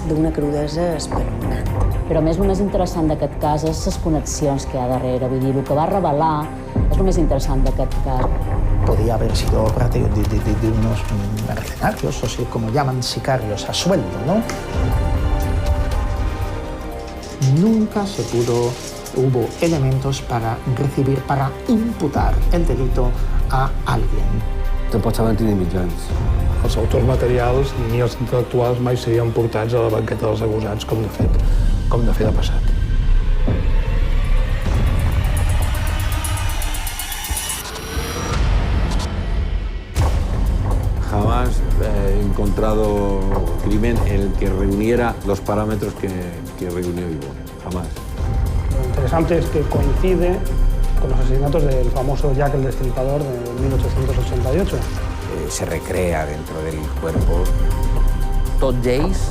d'una crudesa espeluznant. Però a més, el més interessant d'aquest cas és les connexions que hi ha darrere. Vull dir, el que va revelar és el més interessant d'aquest cas. Podía haber sido obra de unos mercenarios, o sea, como llaman, sicarios a sueldo, ¿no? Nunca se hubo elementos para imputar el delito a alguien. Tampoc saben tenir mitjans. Els autors materials ni els intel·lectuals mai serien portats a la banqueta dels acusats, com de fet ha passat. Jamás he encontrado crimen en el que reuniera los parámetros que reunió Ibon. Jamás. Lo interesante es que coincide con los asesinatos del famoso Jack el Destripador de 1888. Se recrea dentro del cuerpo. Tots ells